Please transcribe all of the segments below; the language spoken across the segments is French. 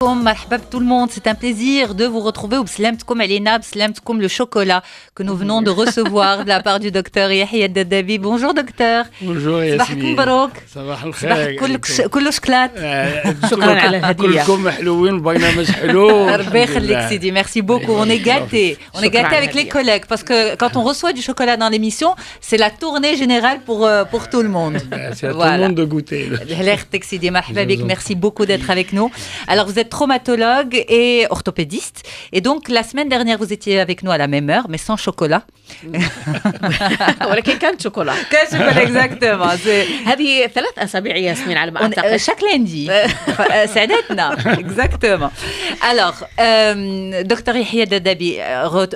Marhaba tout le monde, c'est un plaisir de vous retrouver au Bslamtkoum Alina, Bslamtkoum le chocolat que nous venons de recevoir de la part du docteur Yahya Daddabi. Bonjour docteur. Bonjour Yasmine. صباح الخير. كله شكلات. شكرا على الهدية. كلكم حلوين برنامج حلو. ربي يخليك سيدي, merci beaucoup. On est gâtés. On est gâtés avec les collègues parce que quand on reçoit du chocolat dans l'émission, c'est la tournée générale pour tout le monde. C'est à tout le monde de goûter. Merci beaucoup d'être avec nous. Alors vous êtes traumatologue et orthopédiste. Et donc, la semaine dernière, vous étiez avec nous à la même heure, mais sans chocolat. ولكن كان شوكولا. كان شوكولا, exactement. هذه 3 أسابيع ياسمين على ما أعتقد. Chaque lundi. سعدتنا. Exactement. Alors, docteur Yahya Daddabi,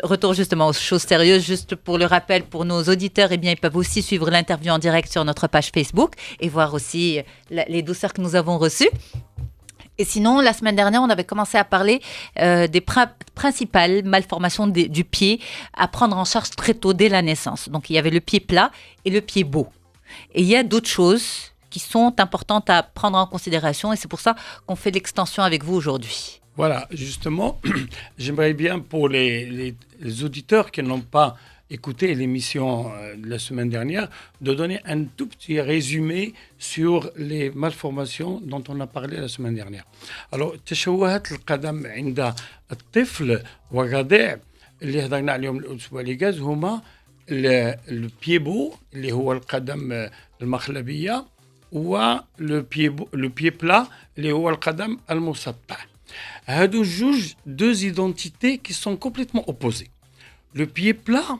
retour justement aux choses sérieuses. Juste pour le rappel, pour nos auditeurs, eh bien, ils peuvent aussi suivre l'interview en direct sur notre page Facebook et voir aussi les douceurs que nous avons reçues. Et sinon, la semaine dernière, on avait commencé à parler des principales malformations du pied à prendre en charge très tôt dès la naissance. Donc, il y avait le pied plat et le pied beau. Et il y a d'autres choses qui sont importantes à prendre en considération et c'est pour ça qu'on fait l'extension avec vous aujourd'hui. Voilà, justement, j'aimerais bien pour les auditeurs qui n'ont pas écouté l'émission de la semaine dernière, de donner un tout petit résumé sur les malformations dont on a parlé la semaine dernière. Alors, تشوهات القدم عند الطفل والرضيع اللي هضرنا عليهم الأسبوع اللي جاز هما البيبو اللي هو القدم المخلبية والبي بلا اللي هو القدم المسطح. هادو جوج deux identités qui sont complètement opposées. Le pied plat,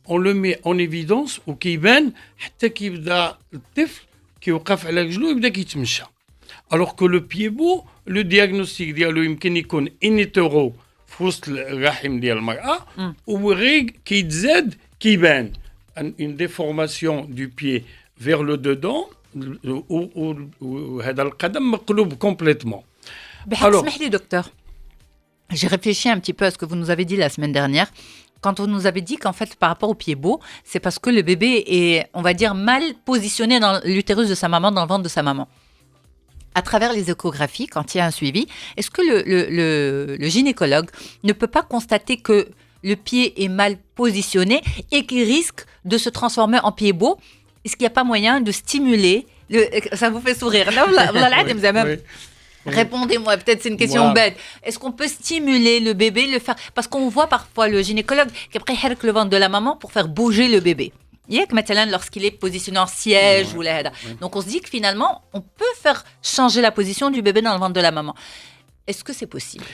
on le met en évidence وكيبان حتى كيبدا الطفل كيوقف على رجلو يبدا كيتمشى. Alors que le pied beau, le diagnostic ديالو يمكن يكون انيترو في وسط الرحم ديال المرأة وغير كيتزاد كيبان une déformation du pied vers le dedans وهذا القدم مقلوب complètement. Alors, docteur, j'ai réfléchi un petit peu à ce que vous nous avez dit la semaine dernière. Quand on nous avait dit qu'en fait, par rapport au pied beau, c'est parce que le bébé est, on va dire, mal positionné dans l'utérus de sa maman, dans le ventre de sa maman. À travers les échographies, quand il y a un suivi, est-ce que le gynécologue ne peut pas constater que le pied est mal positionné et qu'il risque de se transformer en pied beau? Est-ce qu'il n'y a pas moyen de stimuler Ça vous fait sourire. Non, oui. Répondez-moi, peut-être c'est une question bête. Est-ce qu'on peut stimuler le bébé, le faire? Parce qu'on voit parfois le gynécologue qui après harque le ventre de la maman pour faire bouger le bébé. Lorsqu'il est positionné en siège ou là. Donc on se dit que finalement, on peut faire changer la position du bébé dans le ventre de la maman. Est-ce que c'est possible?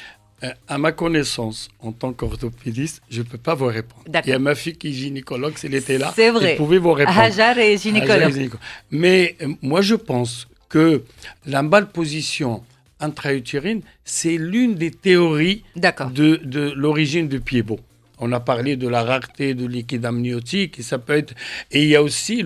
À ma connaissance, en tant qu'orthopédiste, je ne peux pas vous répondre. D'accord. Il y a ma fille qui est gynécologue, si elle était là, c'est vrai. elle pouvait vous répondre. Hajar est gynécologue. Mais moi, je pense que la malposition intra-utérine, c'est l'une des théories de l'origine du pied beau. On a parlé de la rareté de liquide amniotique, et ça peut être... Et il y a aussi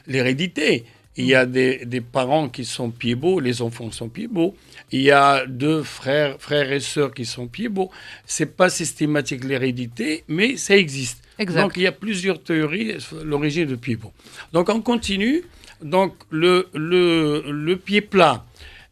l'hérédité. Il y a des parents qui sont pieds beaux, les enfants sont pieds beaux. Il y a 2 frères et sœurs qui sont pieds beaux. C'est pas systématique l'hérédité, mais ça existe. Exact. Donc il y a plusieurs théories sur l'origine du pied beau. Donc on continue. Donc le pied plat,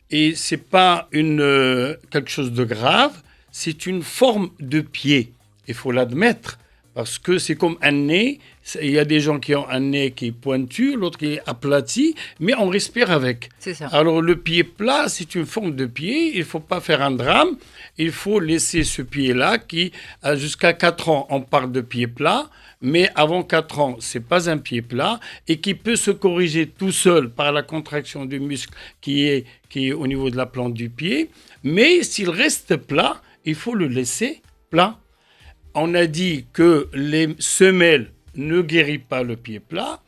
et c'est pas quelque chose de grave, c'est une forme de pied. Il faut l'admettre. Parce que c'est comme un nez. Il y a des gens qui ont un nez qui est pointu, l'autre qui est aplati, mais on respire avec. C'est ça. Alors le pied plat, c'est une forme de pied. Il ne faut pas faire un drame. Il faut laisser ce pied-là qui, jusqu'à 4 ans, on parle de pied plat. Mais avant 4 ans, ce n'est pas un pied plat et qui peut se corriger tout seul par la contraction du muscle qui est au niveau de la plante du pied. Mais s'il reste plat, il faut le laisser plat. On a dit que les semelles ne guérissent pas le pied plat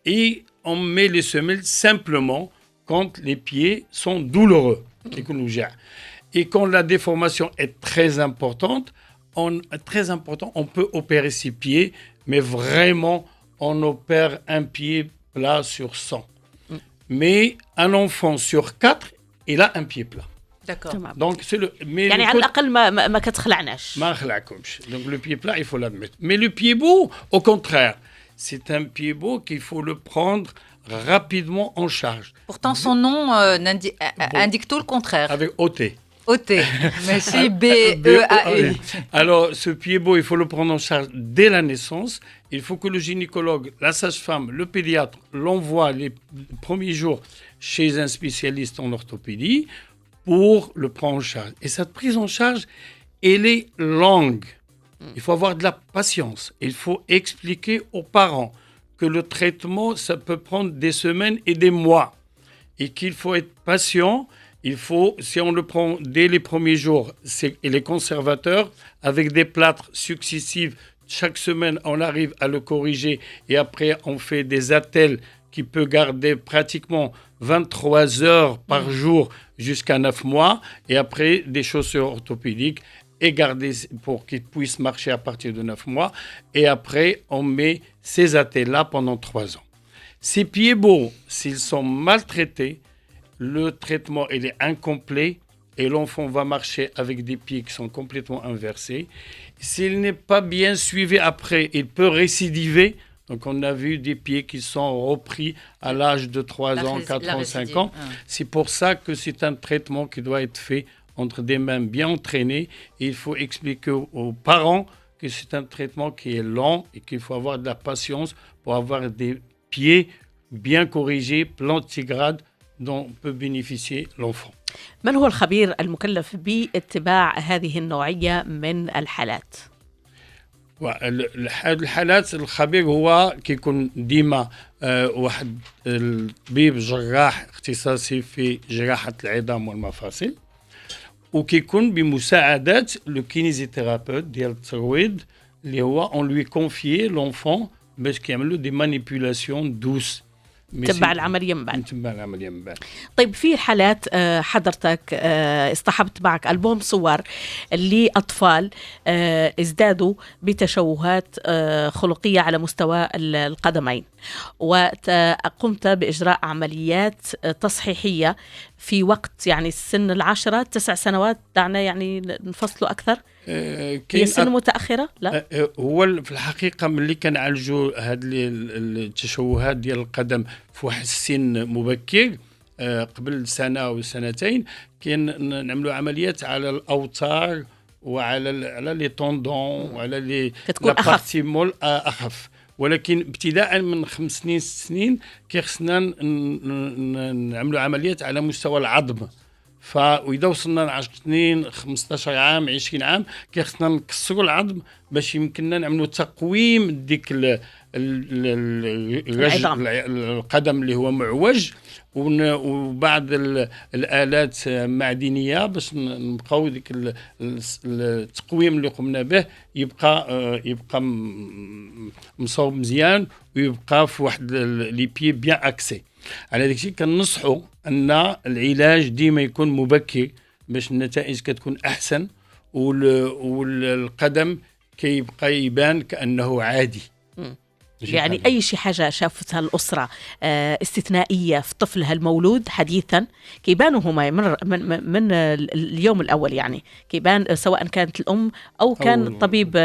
et on met les semelles simplement quand les pieds sont douloureux. Et quand la déformation est très importante, on peut opérer ces pieds, mais vraiment, on opère un pied plat sur 100. Mais un enfant sur 4, il a un pied plat. D'accord. Donc c'est le mais يعني على الأقل ما كتخلعناش. ما خلعكمش. Donc le pied plat, il faut l'admettre. Mais le pied beau, au contraire, c'est un pied beau qu'il faut le prendre rapidement en charge. Pourtant son nom indique tout le contraire. Avec OT. OT. Merci BEAE. Alors, ce pied beau, il faut le prendre en charge dès la naissance. Il faut que le gynécologue, la sage-femme, le pédiatre l'envoie les premiers jours chez un spécialiste en orthopédie pour le prendre en charge. Et cette prise en charge, elle est longue. Il faut avoir de la patience. Il faut expliquer aux parents que le traitement, ça peut prendre des semaines et des mois. Et qu'il faut être patient. Il faut, si on le prend dès les premiers jours, il est conservateur, avec des plâtres successifs. Chaque semaine, on arrive à le corriger. Et après, on fait des attelles qui peuvent garder pratiquement 23 heures par jour jusqu'à 9 mois. Et après, des chaussures orthopédiques et garder pour qu'ils puissent marcher à partir de 9 mois. Et après, on met ces attelles-là pendant 3 ans. Ces pieds beaux, s'ils sont maltraités, le traitement il est incomplet et l'enfant va marcher avec des pieds qui sont complètement inversés. S'il n'est pas bien suivi après, il peut récidiver. Donc on a vu des pieds qui sont repris à l'âge de 3 ans, 4 ans, 5 ans. C'est pour ça que c'est un traitement qui doit être fait entre des mains bien entraînées. Et il faut expliquer aux parents que c'est un traitement qui est lent et qu'il faut avoir de la patience pour avoir des pieds bien corrigés, plantigrades, dont peut bénéficier l'enfant. من هو الخبير المكلف باتباع هذه النوعية من الحالات؟ الحالات الخبير هو كيكون ديما واحد الطبيب جراح اختصاصي في جراحة العظام والمفاصل وكيكون بمساعدة لو كينيزيثيرابيوت ديال الترويض اللي هو اون لوي كونفيي لونفون باش كيعملوا دي مانيبيولاسيون دوس تبع العملية من بعد. تبع العملية من بعد. طيب في حالات حضرتك اصطحبت معك ألبوم صور لأطفال ازدادوا بتشوهات خلقية على مستوى القدمين وقمت بإجراء عمليات تصحيحية في وقت يعني السن 9 سنوات دعنا يعني نفصله أكثر هي سن متأخرة؟ لا هو في الحقيقة ملي كنعالجوا هاد التشوهات ديال القدم في واحد السن مبكر قبل سنة أو سنتين كان نعملوا عمليات على الأوتار وعلى لي طوندون وعلى لي بارتي مول أخف ولكن ابتداء من 5 سنين 6 سنين كيخصنا نعملوا عمليات على مستوى العظم فإذا وصلنا ل 10 سنين 15 عام 20 عام كيخصنا نكسروا العظم باش يمكننا نعملوا تقويم ديك القدم اللي هو معوج وبعض الآلات معدنية باش نبقاو ديك التقويم اللي قمنا به يبقى مصوب مزيان ويبقى في واحد لي بيي بيان اكسي. على داك الشيء كننصحوا ان العلاج ديما يكون مبكر باش النتائج كتكون احسن والقدم كيبقى يبان كانه عادي. يعني أي شيء حاجة شافتها الأسرة استثنائية في طفلها المولود حديثا كيبانوا هما من اليوم الأول يعني كيبان سواء كانت الأم أو كان طبيب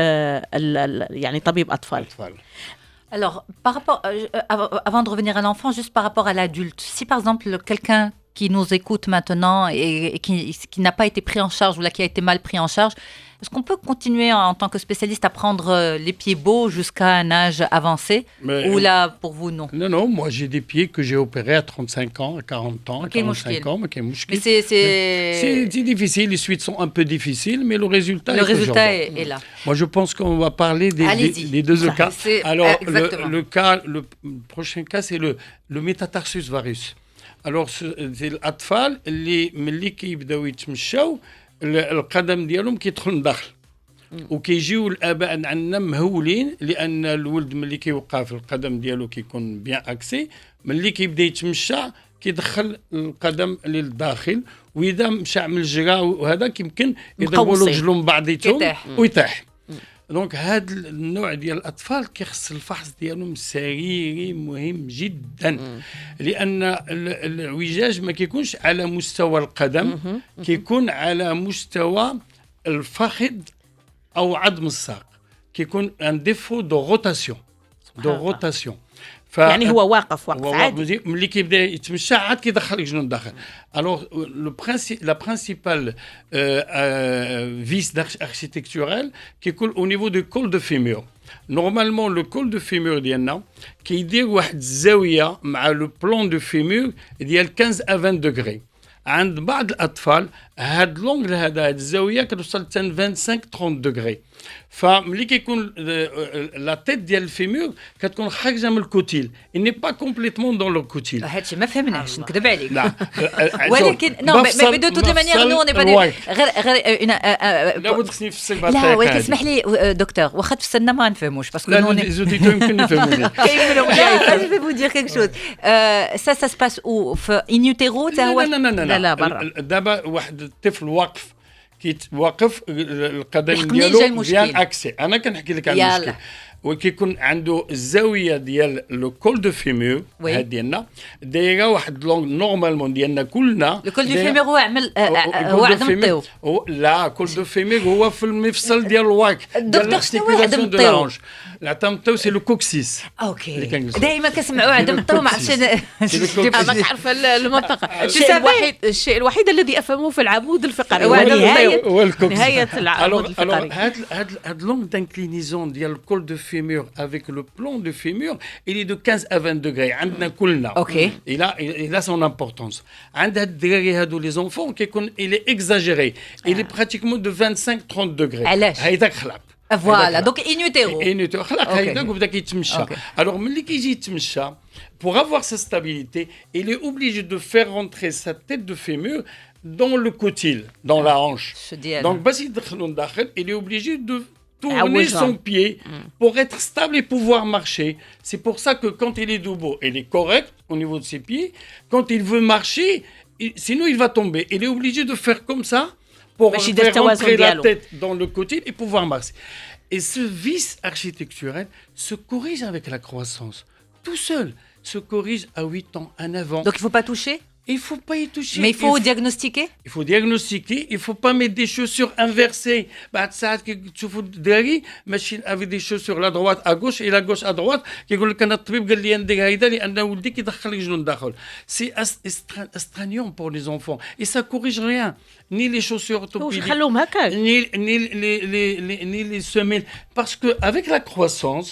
يعني طبيب أطفال. Alors, par rapport, avant de revenir à l'enfant, juste par rapport à l'adulte, si par exemple quelqu'un qui nous écoute maintenant et qui n'a pas été pris en charge ou là qui a été mal pris en charge, est-ce qu'on peut continuer en tant que spécialiste à prendre les pieds beaux jusqu'à un âge avancé ou là, pour vous, non? Non, moi j'ai des pieds que j'ai opérés à 35 ans, à 40 ans, à 45 ans. Mais c'est difficile, les suites sont un peu difficiles, mais le résultat est là. Moi je pense qu'on va parler des deux cas. Alors le prochain cas c'est le métatarsus varus. Alors c'est الأطفال اللي ملي كيبداو يتمشاو القدم ديالهم كيدخل لداخل وكيجيو الاباء عندنا مهولين لان الولد ملي كيوقف القدم ديالو كيكون بيان اكسي ملي كيبدا يتمشى كيدخل القدم للداخل واذا مشى عمل جرا وهذا يمكن يضربوا رجلهم بعضيتهم ويطيح. دونك هذا النوع ديال الاطفال كيخص الفحص ديالهم سريري مهم جدا لان الوجاج ما كيكونش على مستوى القدم كيكون على مستوى الفخذ او عظم الساق كيكون ان ديفو دو روتاسيون يعني هو واقف هو عادي. ملي كيبدا يتمشى عاد كيدخل لك جنون داخل. Alors la principale vis architecturelle كيكون au niveau du col de fémur. Normalement le col de fémur ديالنا كيدير واحد الزاويه مع le plan de fémur ديال 15 à 20 degrés. عند بعض الاطفال هاد لونغل هاد الزاويه كتوصل حتى 25 30 دوغري. فملي كيكون لا تيت ديال الفيمور كتكون خارجه من الكوتيل اني با كومبليتمون دون لو كوتيل. هادشي ما فهمناش نكذب عليك. لا ولكن نو مي دو توت مانيير نو اوني با غير لا خصني نفسر بعض لا ولكن اسمح لي دكتور واخا تفسرنا ما نفهموش باسكو نو لي زوديتور يمكن يفهموني. Je vais vous dire quelque chose. Ça se passe où in utero لا برا. دابا واحد الطفل واقف واقف القدم ديالو ديال اكسي. انا كنحكي لك على المشكل وكيكون عنده الزاويه ديال لو كول دو فيمور هاد ديالنا دايره واحد لونغ نورمالمون ديالنا كلنا. لو كول دو فيمور هو عمل هو عدم الطيو. لا كول دو فيمور هو في المفصل ديال الواك دكتور شنو هو عدم الطيو؟ عدم الطيو سي لو كوكسيس. اوكي دائما كنسمعوا عدم الطيو ما عرفتش انا كنعرف المنطقه. الشيء الوحيد الذي افهمه في العمود الفقري نهايه العمود الفقري. هاد لونغ دانكلينيزون ديال الكول دو fémur avec le plan de fémur, il est de 15 à 20 degrés. عندنا كلنا. OK. Il a son importance. عند هاد الدراري هادو les enfants كيكون il est exagéré. Il est pratiquement de 25-30 degrés. علاش؟ هيداك خلق. فوالا دونك انيوتيرو. انيوتيرو خلق هيداك وبدا كيتمشى. Alors ملي كيجي يتمشى pour avoir sa stabilité, il est obligé de faire rentrer sa tête de fémur dans le cotyle, dans la hanche. Donc باش يدخلوا لداخل, il est obligé de tourner son pied pour être stable et pouvoir marcher. C'est pour ça que quand il est debout, il est correct au niveau de ses pieds. Quand il veut marcher, sinon il va tomber. Il est obligé de faire comme ça pour faire rentrer la tête dans le côté et pouvoir marcher. Et ce vice architecturel se corrige avec la croissance. Tout seul se corrige à 8 ans, à 9 ans. Donc il ne faut pas toucher ? Il ne faut pas y toucher. Mais il faut diagnostiquer ? Il faut diagnostiquer. Il ne faut pas mettre des chaussures inversées. Avec des chaussures la droite à gauche et la gauche à droite. C'est astreignant pour les enfants. Et ça ne corrige rien. Ni les chaussures orthopédiques, ni les semelles. Parce qu'avec la croissance,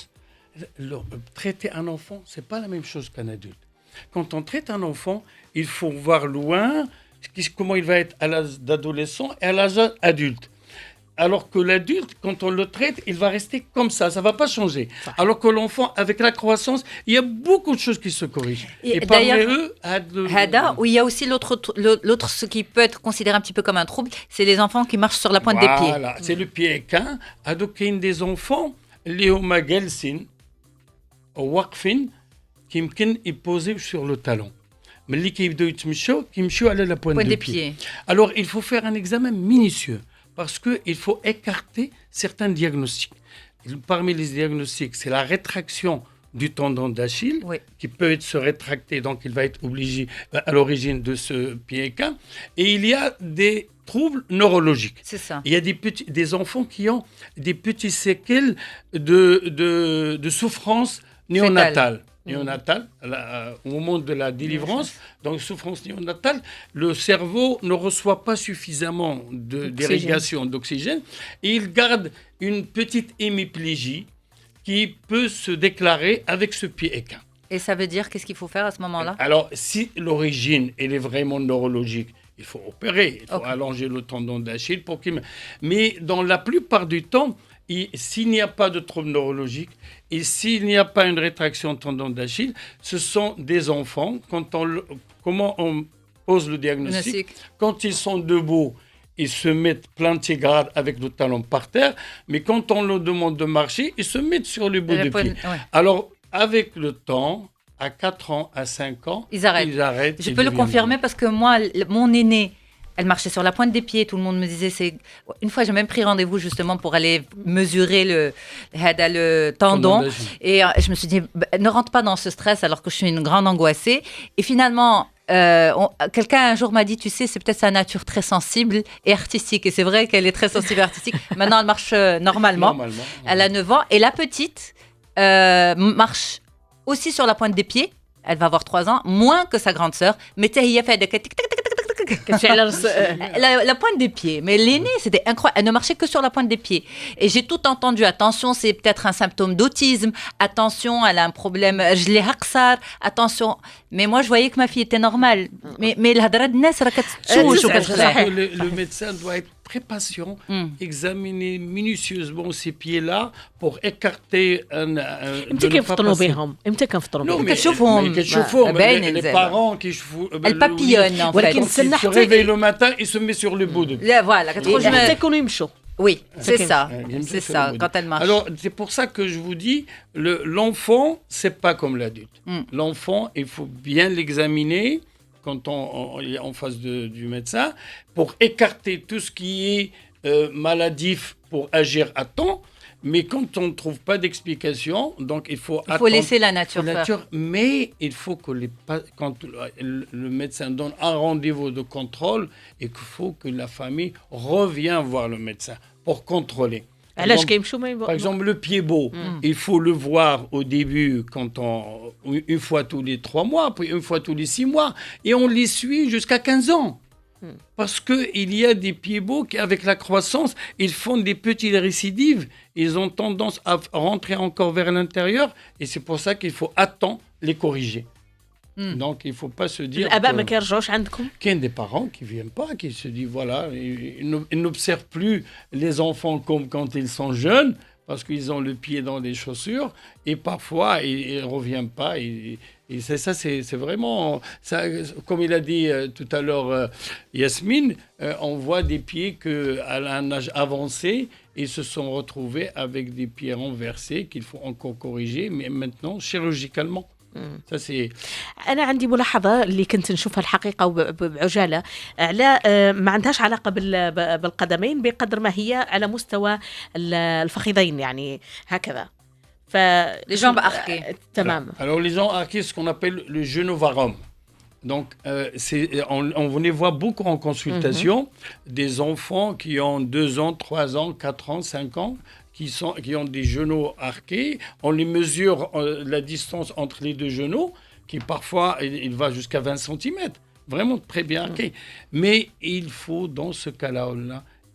traiter un enfant, ce n'est pas la même chose qu'un adulte. Quand on traite un enfant, il faut voir loin comment il va être à l'âge d'adolescent et à l'âge adulte. Alors que l'adulte, quand on le traite, il va rester comme ça, ça ne va pas changer. Alors que l'enfant, avec la croissance, il y a beaucoup de choses qui se corrigent. Et parmi eux, où il y a aussi l'autre, ce qui peut être considéré un petit peu comme un trouble, c'est les enfants qui marchent sur la pointe des pieds. Voilà, c'est le pied équin. Donc, il y a des enfants, les homagelsin, au wakfin, qui يمكن يبوزيو sur le talon. ملي كيبداو يتمشوا كيمشيو على la pointe des pieds. Alors il faut faire un examen minutieux parce que il faut écarter certains diagnostics. Parmi les diagnostics, c'est la rétraction du tendon d'Achille qui peut se rétracter, donc il va être obligé à l'origine de ce pied équin. Et il y a des troubles neurologiques. C'est ça. Il y a des enfants qui ont des petits séquelles de souffrance néonatale. Au moment de la délivrance, donc souffrance néonatale, le cerveau ne reçoit pas suffisamment d'irrigation d'oxygène et il garde une petite hémiplégie qui peut se déclarer avec ce pied équin. Et ça veut dire qu'est-ce qu'il faut faire à ce moment-là ? Alors, si l'origine elle est vraiment neurologique, il faut opérer, il faut allonger le tendon d'Achille pour qu'il... Mais dans la plupart du temps, s'il n'y a pas de trouble neurologique et s'il n'y a pas une rétraction de tendon d'Achille, ce sont des enfants. Comment on pose le diagnostic ? Quand ils sont debout, ils se mettent plantigrade avec le talon par terre, mais quand on leur demande de marcher, ils se mettent sur le bout des pieds. Alors, avec le temps, à 4 ans, à 5 ans, ils arrêtent. Je peux le confirmer parce que moi, mon aîné, elle marchait sur la pointe des pieds. Tout le monde me disait, une fois, j'ai même pris rendez-vous justement pour aller mesurer le tendon. Et je me suis dit, ne rentre pas dans ce stress alors que je suis une grande angoissée. Et finalement, quelqu'un un jour m'a dit, tu sais, c'est peut-être sa nature très sensible et artistique. Et c'est vrai qu'elle est très sensible et artistique. Maintenant, elle marche normalement. Elle a 9 ans. Et la petite marche aussi sur la pointe des pieds. Elle va avoir 3 ans, moins que sa grande sœur. Mais tu sais, il a fait des la pointe des pieds. Mais l'aînée, c'était incroyable. Elle ne marchait que sur la pointe des pieds. Et j'ai tout entendu. Attention, c'est peut-être un symptôme d'autisme. Attention, elle a un problème. Je l'ai haksar. Attention. Mais moi, je voyais que ma fille était normale. Mais le médecin doit être très patient, examiner minutieusement ces pieds-là pour écarter امتى كنفطنوا بهم امتى كنفطنوا Non, بهم mais كتشوفهم. كتشوفهم باين les نزال. parents qui Elle papillonne, en fait. ولكن il استنى se réveille le matin, il se met sur le dos de Là, voilà. حتى يكونوا يمشوا Oui, c'est ça. Il C'est se ça, met sur le quand elle marche. Alors, c'est pour ça que je vous dis, l'enfant, c'est pas comme l'adulte. L'enfant, il faut bien l'examiner quand on est en face du médecin pour écarter tout ce qui est maladif pour agir à temps. Mais quand on ne trouve pas d'explication, donc il faut attendre. Il faut laisser la nature faire. Mais il faut que quand le médecin donne un rendez-vous de contrôle, et qu'il faut que la famille revienne voir le médecin pour contrôler. علاش كيمشوا ما Par exemple, le pied beau, il faut le voir au début une fois tous les 3 mois, puis une fois tous les 6 mois, et on les suit jusqu'à 15 ans. Parce qu'il y a des pieds beaux qui, avec la croissance, ils font des petites récidives, ils ont tendance à rentrer encore vers l'intérieur, et c'est pour ça qu'il faut attendre les corriger. Donc, il ne faut pas se dire... الآباء ما كيرجعوش عندكم Qu'il y a des parents qui ne viennent pas, qui se disent, voilà, ils n'observent plus les enfants comme quand ils sont jeunes, parce qu'ils ont le pied dans les chaussures, et parfois, ils ne reviennent pas. Et ça, c'est vraiment... Ça, comme il a dit tout à l'heure Yasmine, on voit des pieds qu'à un âge avancé, ils se sont retrouvés avec des pieds renversés qu'il faut encore corriger, mais maintenant chirurgicalement. Ça, c'est... أنا عندي ملاحظة اللي كنت نشوفها الحقيقة بعجالة على ما عندهاش علاقة بالقدمين بقدر ما هي على مستوى الفخذين يعني هكذا. Les jambes arquées. تمام. Alors, les gens arqués, ce qu'on appelle le genovarum. Donc, on les voit beaucoup en consultation, des enfants qui ont 2 ans, 3 ans, 4 ans, 5 ans, qui ont des genoux arqués. On les mesure la distance entre les 2 genoux, qui parfois, il va jusqu'à 20 cm. Vraiment très bien arqué. Mais il faut, dans ce cas-là,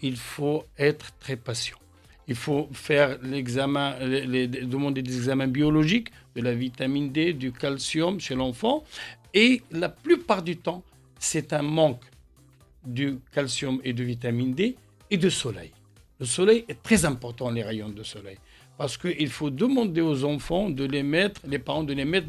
il faut être très patient. Il faut faire l'examen, demander des examens biologiques, de la vitamine D, du calcium chez l'enfant. Et la plupart du temps, c'est un manque de calcium et de vitamine D et de soleil. Le soleil est très important, les rayons de soleil. Parce qu'il faut demander aux enfants de les parents de les mettre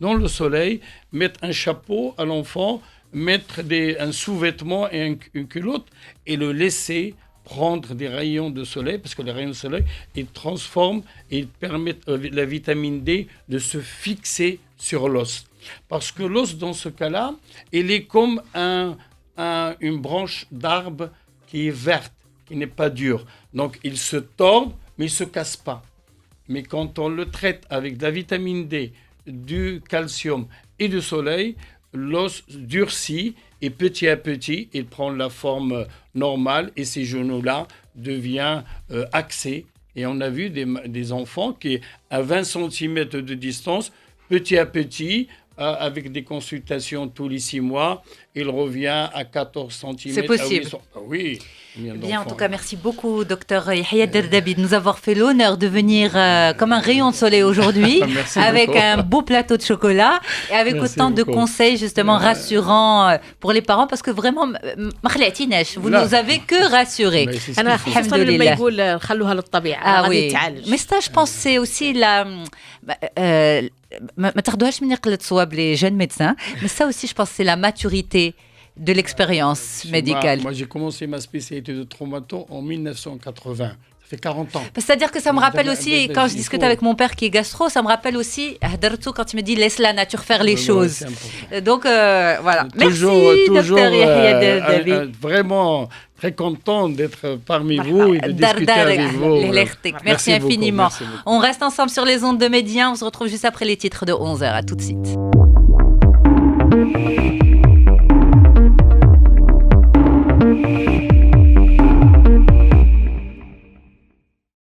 dans le soleil, mettre un chapeau à l'enfant, mettre un sous-vêtement et une culotte et le laisser prendre des rayons de soleil, parce que les rayons de soleil, ils transforment et ils permettent la vitamine D de se fixer sur l'os. Parce que l'os, dans ce cas-là, il est comme une branche d'arbre qui est verte, qui n'est pas dure. Donc, il se tord, mais il ne se casse pas. Mais quand on le traite avec de la vitamine D, du calcium et du soleil, l'os durcit et petit à petit, il prend la forme normale et ces genoux-là deviennent axés. Et on a vu des enfants qui, à 20 cm de distance, petit à petit, avec des consultations tous les 6 mois, il revient à 14 cm. C'est possible. Oui. Bien, en tout cas, merci beaucoup, docteur Yahya Derdabi, de nous avoir fait l'honneur de venir comme un rayon de soleil aujourd'hui, avec un beau plateau de chocolat et avec autant de conseils justement rassurants pour les parents, parce que vraiment, vous nous avez que rassurés. Ah oui. Mais ça, je pense, c'est aussi la... ما تاخدوهاش من قلة صواب les jeunes médecins, mais ça aussi, je pense, c'est la maturité de l'expérience médicale. Moi, j'ai commencé ma spécialité de traumato en 1980. Ça fait 40 ans. C'est-à-dire que ça me rappelle aussi, quand je discute avec mon père qui est gastro, ça me rappelle aussi quand il me dit laisse la nature faire les choses. Donc voilà. Merci, docteur Yahya Derdabi. Vraiment très content d'être parmi vous et de discuter avec vous. Merci infiniment. On reste ensemble sur les ondes de Médien. On se retrouve juste après les titres de 11h. À tout de suite.